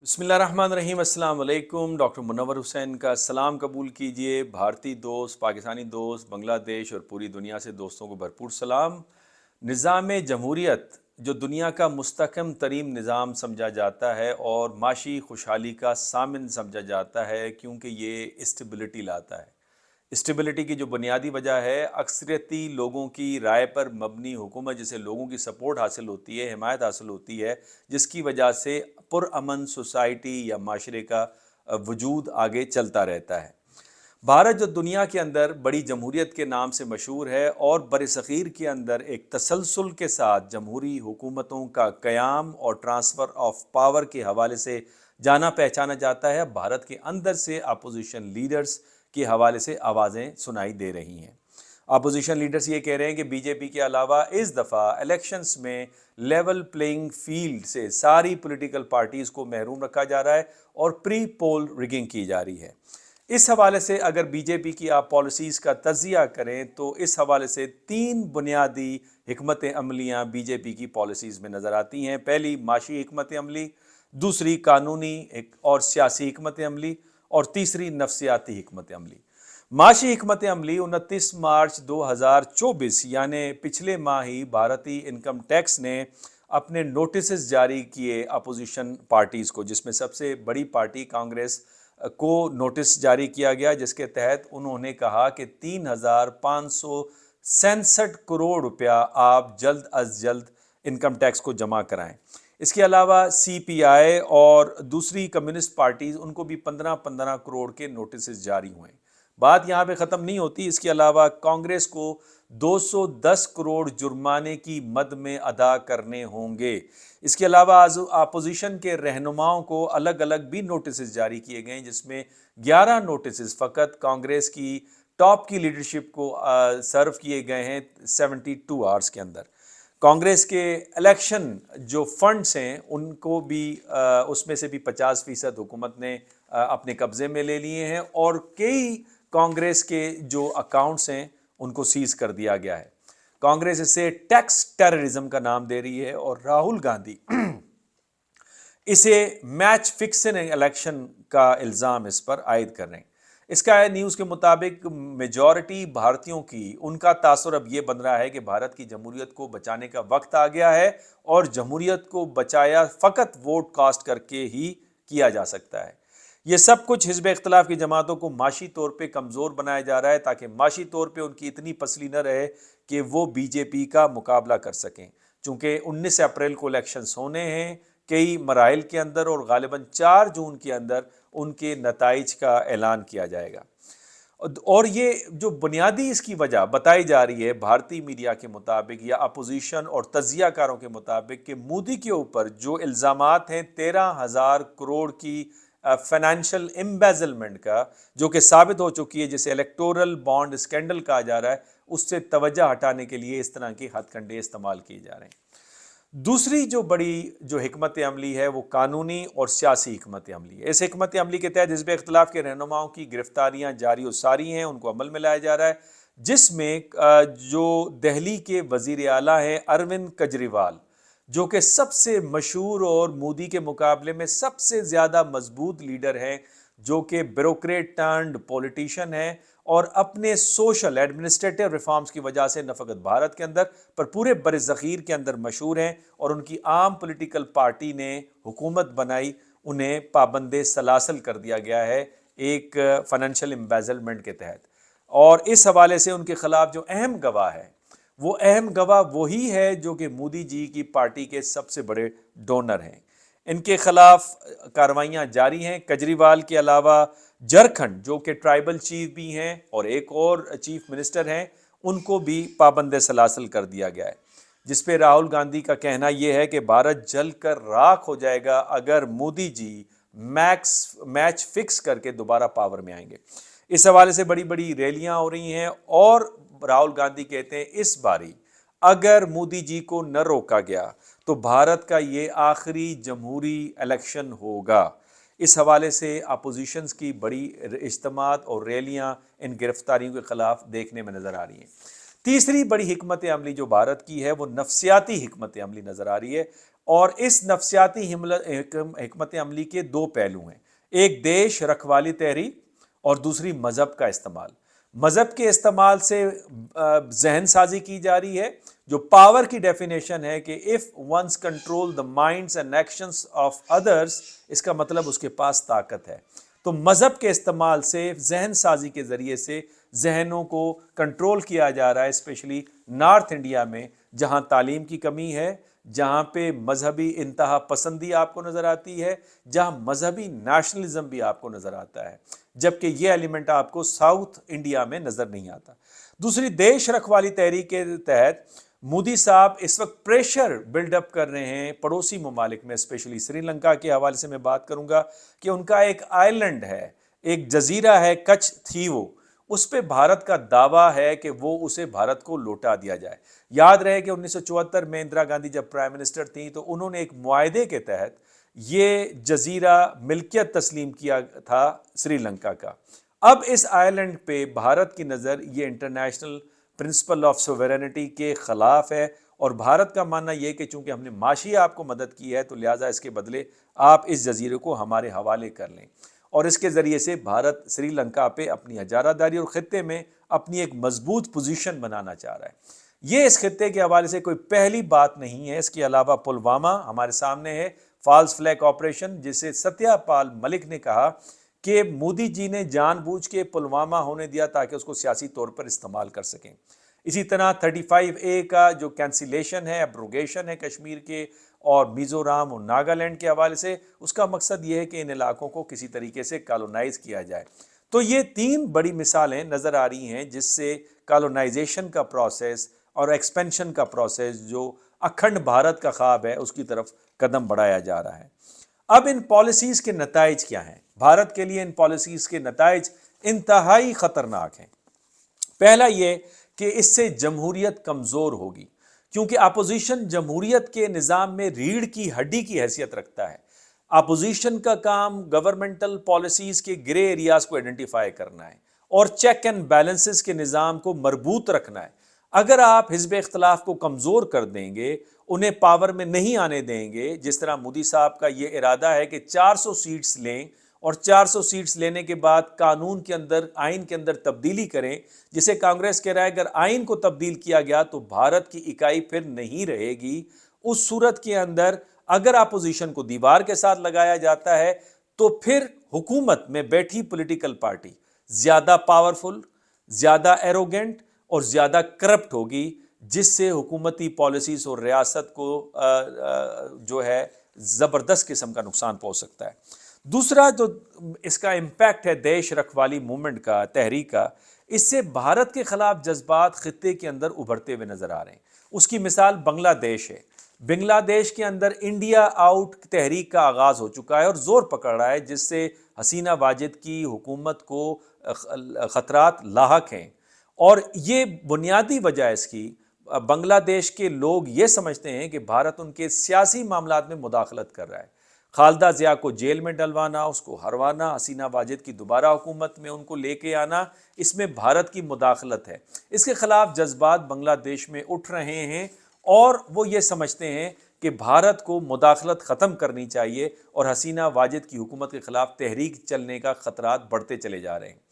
بسم اللہ الرحمن الرحیم۔ السلام علیکم۔ ڈاکٹر منور حسین کا سلام قبول کیجئے۔ بھارتی دوست، پاکستانی دوست، بنگلہ دیش اور پوری دنیا سے دوستوں کو بھرپور سلام۔ نظام جمہوریت جو دنیا کا مستحکم ترین نظام سمجھا جاتا ہے اور معاشی خوشحالی کا ضامن سمجھا جاتا ہے، کیونکہ یہ اسٹیبلٹی لاتا ہے۔ اسٹیبلٹی کی جو بنیادی وجہ ہے، اکثریتی لوگوں کی رائے پر مبنی حکومت، جسے لوگوں کی سپورٹ حاصل ہوتی ہے، حمایت حاصل ہوتی ہے، جس کی وجہ سے پرامن سوسائٹی یا معاشرے کا وجود آگے چلتا رہتا ہے۔ بھارت جو دنیا کے اندر بڑی جمہوریت کے نام سے مشہور ہے اور برصغیر کے اندر ایک تسلسل کے ساتھ جمہوری حکومتوں کا قیام اور ٹرانسفر آف پاور کے حوالے سے جانا پہچانا جاتا ہے، بھارت کے اندر سے اپوزیشن لیڈرز کے حوالے سے آوازیں سنائی دے رہی ہیں۔ اپوزیشن لیڈرز یہ کہہ رہے ہیں کہ بی جے پی کے علاوہ اس دفعہ الیکشنز میں لیول پلینگ فیلڈ سے ساری پولیٹیکل پارٹیز کو محروم رکھا جا رہا ہے اور پری پول ریگنگ کی جا رہی ہے۔ اس حوالے سے اگر بی جے پی کی آپ پالیسیز کا تجزیہ کریں تو اس حوالے سے 3 بنیادی حکمت عملیاں بی جے پی کی پالیسیز میں نظر آتی ہیں۔ پہلی معاشی حکمت عملی، دوسری قانونی اور سیاسی حکمت عملی، اور تیسری نفسیاتی حکمت عملی۔ معاشی حکمت عملی 29 مارچ 2024 یعنی پچھلے ماہ ہی بھارتی انکم ٹیکس نے اپنے نوٹسز جاری کیے اپوزیشن پارٹیز کو، جس میں سب سے بڑی پارٹی کانگریس کو نوٹس جاری کیا گیا، جس کے تحت انہوں نے کہا کہ 3,567 کروڑ روپیہ آپ جلد از جلد انکم ٹیکس کو جمع کرائیں۔ اس کے علاوہ سی پی آئی اور دوسری کمیونسٹ پارٹیز، ان کو بھی 15 کروڑ کے نوٹسز جاری ہوئے۔ بات یہاں پہ ختم نہیں ہوتی، اس کے علاوہ کانگریس کو 210 کروڑ جرمانے کی مد میں ادا کرنے ہوں گے۔ اس کے علاوہ اپوزیشن کے رہنماؤں کو الگ الگ بھی نوٹسز جاری کیے گئے ہیں، جس میں 11 نوٹسز فقط کانگریس کی ٹاپ کی لیڈرشپ کو سرو کیے گئے ہیں 72 آورز کے اندر۔ کانگریس کے الیکشن جو فنڈز ہیں ان کو بھی اس میں سے بھی 50% حکومت نے اپنے قبضے میں لے لیے ہیں، اور کئی کانگریس کے جو اکاؤنٹس ہیں ان کو سیز کر دیا گیا ہے۔ کانگریس اسے ٹیکس ٹیررزم کا نام دے رہی ہے، اور راہل گاندھی اسے میچ فکسنگ الیکشن کا الزام اس پر عائد کر رہے ہیں۔ اسکائی نیوز کے مطابق میجورٹی بھارتیوں کی ان کا تاثر اب یہ بن رہا ہے کہ بھارت کی جمہوریت کو بچانے کا وقت آ گیا ہے، اور جمہوریت کو بچایا فقط ووٹ کاسٹ کر کے ہی کیا جا سکتا ہے۔ یہ سب کچھ حزب اختلاف کی جماعتوں کو معاشی طور پہ کمزور بنایا جا رہا ہے، تاکہ معاشی طور پہ ان کی اتنی پسلی نہ رہے کہ وہ بی جے پی کا مقابلہ کر سکیں، چونکہ 19 اپریل کو الیکشنز ہونے ہیں کئی مراحل کے اندر، اور غالباً 4 جون کے اندر ان کے نتائج کا اعلان کیا جائے گا۔ اور یہ جو بنیادی اس کی وجہ بتائی جا رہی ہے بھارتی میڈیا کے مطابق یا اپوزیشن اور تجزیہ کاروں کے مطابق، کہ مودی کے اوپر جو الزامات ہیں 13,000 کروڑ کی فائنینشل امبیزلمنٹ کا، جو کہ ثابت ہو چکی ہے، جسے الیکٹورل بانڈ اسکینڈل کہا جا رہا ہے، اس سے توجہ ہٹانے کے لیے اس طرح کے ہتھ کنڈے استعمال کیے جا رہے ہیں۔ دوسری جو بڑی جو حکمت عملی ہے وہ قانونی اور سیاسی حکمت عملی ہے۔ اس حکمت عملی کے تحت حزب اختلاف کے رہنماؤں کی گرفتاریاں جاری و ساری ہیں، ان کو عمل میں لایا جا رہا ہے، جس میں جو دہلی کے وزیر اعلیٰ ہیں اروند کیجریوال، جو کہ سب سے مشہور اور مودی کے مقابلے میں سب سے زیادہ مضبوط لیڈر ہیں، جو کہ بیوروکریٹ ٹرنڈ پولیٹیشین ہیں، اور اپنے سوشل ایڈمنسٹریٹو ریفارمز کی وجہ سے نہ فقط بھارت کے اندر پر پورے برصغیر کے اندر مشہور ہیں، اور ان کی عام پولیٹیکل پارٹی نے حکومت بنائی، انہیں پابند سلاسل کر دیا گیا ہے ایک فائنینشیل امبیزلمنٹ کے تحت۔ اور اس حوالے سے ان کے خلاف جو اہم گواہ ہے، وہ اہم گواہ وہی ہے جو کہ مودی جی کی پارٹی کے سب سے بڑے ڈونر ہیں۔ ان کے خلاف کارروائیاں جاری ہیں۔ کیجریوال کے علاوہ جھارکھنڈ جو کہ ٹرائبل چیف بھی ہیں اور ایک اور چیف منسٹر ہیں، ان کو بھی پابند سلاسل کر دیا گیا ہے، جس پہ راہل گاندھی کا کہنا یہ ہے کہ بھارت جل کر راکھ ہو جائے گا اگر مودی جی میچ فکس کر کے دوبارہ پاور میں آئیں گے۔ اس حوالے سے بڑی بڑی ریلیاں ہو رہی ہیں، اور راہل گاندھی کہتے ہیں اس باری اگر مودی جی کو نہ روکا گیا تو بھارت کا یہ آخری جمہوری الیکشن ہوگا۔ اس حوالے سے اپوزیشنز کی بڑی اجتماعات اور ریلیاں ان گرفتاریوں کے خلاف دیکھنے میں نظر آ رہی ہیں۔ تیسری بڑی حکمت عملی جو بھارت کی ہے وہ نفسیاتی حکمت عملی نظر آ رہی ہے۔ اور اس نفسیاتی حکمت عملی کے دو پہلو ہیں، ایک دیش رکھوالی تحریک اور دوسری مذہب کا استعمال۔ مذہب کے استعمال سے ذہن سازی کی جا رہی ہے، جو پاور کی ڈیفینیشن ہے کہ if one's control the minds and actions of others، اس کا مطلب اس کے پاس طاقت ہے۔ تو مذہب کے استعمال سے ذہن سازی کے ذریعے سے ذہنوں کو کنٹرول کیا جا رہا ہے، اسپیشلی نارتھ انڈیا میں جہاں تعلیم کی کمی ہے، جہاں پہ مذہبی انتہا پسندی آپ کو نظر آتی ہے، جہاں مذہبی نیشنلزم بھی آپ کو نظر آتا ہے، جبکہ یہ ایلیمنٹ آپ کو ساؤتھ انڈیا میں نظر نہیں آتا۔ دوسری دیش رکھوالی تحریک کے تحت مودی صاحب اس وقت پریشر بلڈ اپ کر رہے ہیں پڑوسی ممالک میں، اسپیشلی سری لنکا کے حوالے سے میں بات کروں گا کہ ان کا ایک آئیلینڈ ہے، ایک جزیرہ ہے کچھ تھیوو، اس پہ بھارت کا دعویٰ ہے کہ وہ اسے بھارت کو لوٹا دیا جائے۔ یاد رہے کہ 1974 میں اندرا گاندھی جب پرائم منسٹر تھیں تو انہوں نے ایک معاہدے کے تحت یہ جزیرہ ملکیت تسلیم کیا تھا سری لنکا کا۔ اب اس آئیلینڈ پہ بھارت کی نظر یہ انٹرنیشنل پرنسپل آف سوورینٹی کے خلاف ہے، اور بھارت کا ماننا یہ کہ چونکہ ہم نے معاشی آپ کو مدد کی ہے تو لہٰذا اس کے بدلے آپ اس جزیرے کو ہمارے حوالے کر لیں، اور اس کے ذریعے سے بھارت سری لنکا پہ اپنی اجارہ داری اور خطے میں اپنی ایک مضبوط پوزیشن بنانا چاہ رہا ہے۔ یہ اس خطے کے حوالے سے کوئی پہلی بات نہیں ہے، اس کے علاوہ پلوامہ ہمارے سامنے ہے، فالس فلیگ آپریشن، جسے ستیہ پال ملک نے کہا کہ مودی جی نے جان بوجھ کے پلوامہ ہونے دیا تاکہ اس کو سیاسی طور پر استعمال کر سکیں۔ اسی طرح 35A کا جو کینسلیشن ہے، ایبروگیشن ہے کشمیر کے اور میزورام اور ناگالینڈ کے حوالے سے، اس کا مقصد یہ ہے کہ ان علاقوں کو کسی طریقے سے کالونائز کیا جائے۔ تو یہ تین بڑی مثالیں نظر آ رہی ہیں جس سے کالونائزیشن کا پروسیس اور ایکسپینشن کا پروسیس جو اکھنڈ بھارت کا خواب ہے اس کی طرف قدم بڑھایا جا رہا ہے۔ اب ان پالیسیز کے نتائج کیا ہیں؟ بھارت کے لیے ان پالیسیز کے نتائج انتہائی خطرناک ہیں۔ پہلا یہ کہ اس سے جمہوریت کمزور ہوگی، کیونکہ اپوزیشن جمہوریت کے نظام میں ریڑھ کی ہڈی کی حیثیت رکھتا ہے۔ اپوزیشن کا کام گورنمنٹل پالیسیز کے گرے ایریاز کو آئیڈینٹیفائی کرنا ہے اور چیک اینڈ بیلنسز کے نظام کو مربوط رکھنا ہے۔ اگر آپ حزب اختلاف کو کمزور کر دیں گے، انہیں پاور میں نہیں آنے دیں گے، جس طرح مودی صاحب کا یہ ارادہ ہے کہ 400 سیٹس لیں اور 400 سیٹس لینے کے بعد قانون کے اندر، آئین کے اندر تبدیلی کریں، جسے کانگریس کہہ رہا ہے اگر آئین کو تبدیل کیا گیا تو بھارت کی اکائی پھر نہیں رہے گی۔ اس صورت کے اندر اگر اپوزیشن کو دیوار کے ساتھ لگایا جاتا ہے تو پھر حکومت میں بیٹھی پولیٹیکل پارٹی زیادہ پاورفل، زیادہ ایروگنٹ اور زیادہ کرپٹ ہوگی، جس سے حکومتی پالیسیز اور ریاست کو جو ہے زبردست قسم کا نقصان پہنچ سکتا ہے۔ دوسرا جو اس کا امپیکٹ ہے دیش رکھوالی موومنٹ کا، تحریک کا، اس سے بھارت کے خلاف جذبات خطے کے اندر ابھرتے ہوئے نظر آ رہے ہیں۔ اس کی مثال بنگلہ دیش ہے۔ بنگلہ دیش کے اندر انڈیا آؤٹ تحریک کا آغاز ہو چکا ہے اور زور پکڑ رہا ہے، جس سے حسینہ واجد کی حکومت کو خطرات لاحق ہیں، اور یہ بنیادی وجہ اس کی بنگلہ دیش کے لوگ یہ سمجھتے ہیں کہ بھارت ان کے سیاسی معاملات میں مداخلت کر رہا ہے۔ خالدہ ضیاء کو جیل میں ڈلوانا، اس کو ہروانا، حسینہ واجد کی دوبارہ حکومت میں ان کو لے کے آنا، اس میں بھارت کی مداخلت ہے۔ اس کے خلاف جذبات بنگلہ دیش میں اٹھ رہے ہیں اور وہ یہ سمجھتے ہیں کہ بھارت کو مداخلت ختم کرنی چاہیے، اور حسینہ واجد کی حکومت کے خلاف تحریک چلنے کا خطرات بڑھتے چلے جا رہے ہیں۔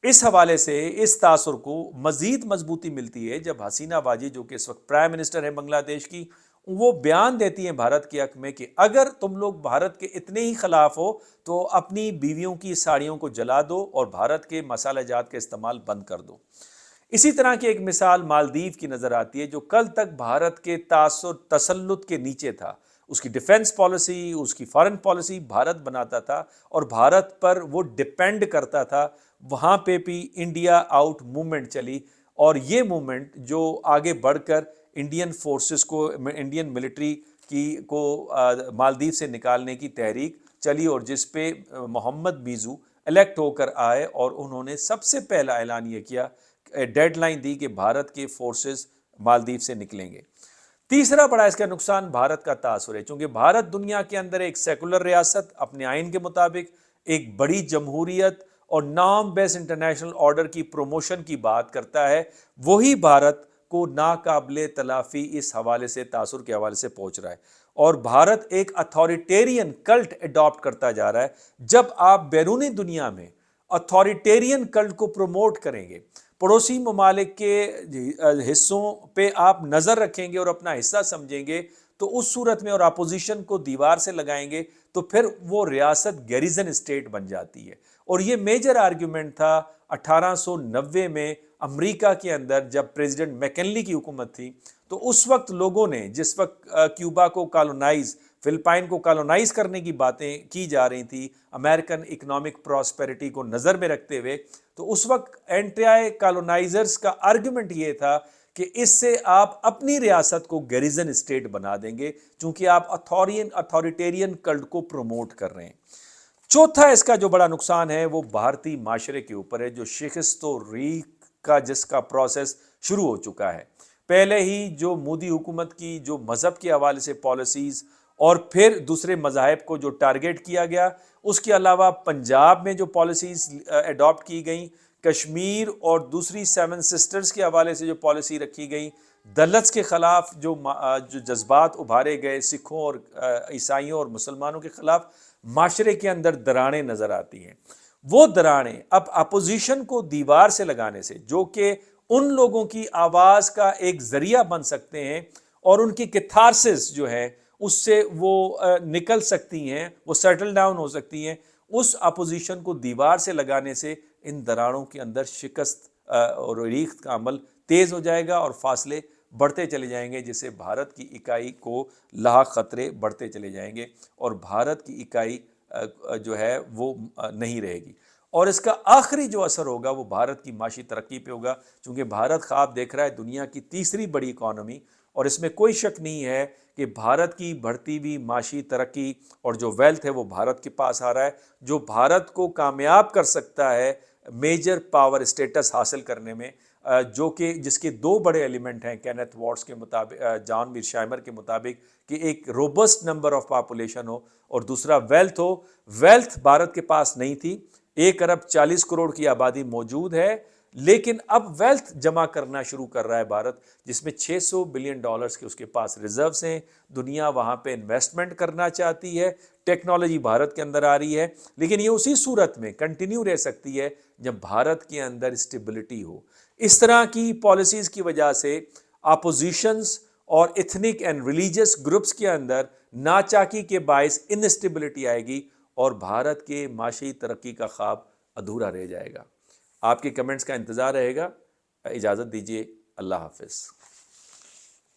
اس حوالے سے اس تاثر کو مزید مضبوطی ملتی ہے جب حسینہ واجد، جو کہ اس وقت پرائم منسٹر ہے بنگلہ دیش کی، وہ بیان دیتی ہیں بھارت کے حق میں کہ اگر تم لوگ بھارت کے اتنے ہی خلاف ہو تو اپنی بیویوں کی ساڑیوں کو جلا دو اور بھارت کے مسالہ جات کا استعمال بند کر دو۔ اسی طرح کی ایک مثال مالدیو کی نظر آتی ہے، جو کل تک بھارت کے تاثر تسلط کے نیچے تھا۔ اس کی ڈیفنس پالیسی، اس کی فارن پالیسی بھارت بناتا تھا اور بھارت پر وہ ڈیپینڈ کرتا تھا۔ وہاں پہ بھی انڈیا آؤٹ موومنٹ چلی، اور یہ موومنٹ جو آگے بڑھ کر انڈین فورسز کو، انڈین ملٹری کو مالدیو سے نکالنے کی تحریک چلی، اور جس پہ محمد بیزو الیکٹ ہو کر آئے اور انہوں نے سب سے پہلا اعلان یہ کیا، ڈیڈ لائن دی کہ بھارت کے فورسز مالدیو سے نکلیں گے۔ تیسرا بڑا اس کا نقصان بھارت کا تاثر ہے، چونکہ بھارت دنیا کے اندر ایک سیکولر ریاست، اپنے آئین کے مطابق ایک بڑی جمہوریت اور نارم بیس انٹرنیشنل آرڈر کی پروموشن کی بات کرتا ہے، وہی بھارت کو ناقابل تلافی اس حوالے سے، تاثر کے حوالے سے پہنچ رہا ہے۔ اور بھارت ایک اتھارٹیرین کلٹ اڈاپٹ کرتا جا رہا ہے۔ جب آپ بیرونی دنیا میں اتھارٹیرین کلٹ کو پروموٹ کریں گے، پڑوسی ممالک کے حصوں پہ آپ نظر رکھیں گے اور اپنا حصہ سمجھیں گے، تو اس صورت میں اور اپوزیشن کو دیوار سے لگائیں گے تو پھر وہ ریاست گیریزن اسٹیٹ بن جاتی ہے۔ اور یہ میجر آرگیومنٹ تھا 1890 میں امریکہ کے اندر جب پریزیڈنٹ میکنلی کی حکومت تھی، تو اس وقت لوگوں نے، جس وقت کیوبا کو کالونائز، فلپائن کو کالونائز کرنے کی باتیں کی جا رہی تھی امریکن اکنامک پراسپیرٹی کو نظر میں رکھتے ہوئے، تو اس وقت اینٹی کالونائزرز کا آرگیومنٹ یہ تھا کہ اس سے آپ اپنی ریاست کو گیریزن اسٹیٹ بنا دیں گے، چونکہ آپ اتھارٹیرین کلٹ کو پروموٹ کر رہے ہیں۔ چوتھا اس کا جو بڑا نقصان ہے وہ بھارتی معاشرے کے اوپر ہے، جو شکست و ریغ کا جس کا پروسیس شروع ہو چکا ہے۔ پہلے ہی جو مودی حکومت کی جو مذہب کے حوالے سے پالیسیز اور پھر دوسرے مذاہب کو جو ٹارگیٹ کیا گیا، اس کے علاوہ پنجاب میں جو پالیسیز اڈاپٹ کی گئیں، کشمیر اور دوسری سیون سسٹرز کے حوالے سے جو پالیسی رکھی گئی، دلتس کے خلاف جو جذبات ابھارے گئے، سکھوں اور عیسائیوں اور مسلمانوں کے خلاف معاشرے کے اندر دراڑیں نظر آتی ہیں۔ وہ دراڑیں اب اپوزیشن کو دیوار سے لگانے سے، جو کہ ان لوگوں کی آواز کا ایک ذریعہ بن سکتے ہیں اور ان کی کیتھارسس جو ہے اس سے وہ نکل سکتی ہیں، وہ سیٹل ڈاؤن ہو سکتی ہیں، اس اپوزیشن کو دیوار سے لگانے سے ان دراڑوں کے اندر شکست اور ریخت کا عمل تیز ہو جائے گا اور فاصلے بڑھتے چلے جائیں گے، جس سے بھارت کی اکائی کو لاحق خطرے بڑھتے چلے جائیں گے اور بھارت کی اکائی جو ہے وہ نہیں رہے گی۔ اور اس کا آخری جو اثر ہوگا وہ بھارت کی معاشی ترقی پہ ہوگا، چونکہ بھارت خواب دیکھ رہا ہے دنیا کی تیسری بڑی اکانومی، اور اس میں کوئی شک نہیں ہے کہ بھارت کی بڑھتی ہوئی معاشی ترقی اور جو ویلتھ ہے وہ بھارت کے پاس آ رہا ہے، جو بھارت کو کامیاب کر سکتا ہے میجر پاور اسٹیٹس حاصل کرنے میں، جو کہ جس کے دو بڑے ایلیمنٹ ہیں کینتھ واٹس کے مطابق، جان میرشائمر کے مطابق، کہ ایک روبسٹ نمبر آف پاپولیشن ہو اور دوسرا ویلتھ ہو۔ ویلتھ بھارت کے پاس نہیں تھی، 1 ارب 40 کروڑ کی آبادی موجود ہے، لیکن اب ویلتھ جمع کرنا شروع کر رہا ہے بھارت، جس میں $600 بلین کے اس کے پاس ریزروز ہیں۔ دنیا وہاں پہ انویسٹمنٹ کرنا چاہتی ہے، ٹیکنالوجی بھارت کے اندر آ رہی ہے، لیکن یہ اسی صورت میں کنٹینیو رہ سکتی ہے جب بھارت کے اندر اسٹیبلٹی ہو۔ اس طرح کی پالیسیز کی وجہ سے اپوزیشنز اور ایتھنک اینڈ ریلیجس گروپس کے اندر ناچاکی کے باعث انسٹیبلٹی آئے گی اور بھارت کے معاشی ترقی کا خواب ادھورا رہ جائے گا۔ آپ کے کمنٹس کا انتظار رہے گا۔ اجازت دیجیے، اللہ حافظ۔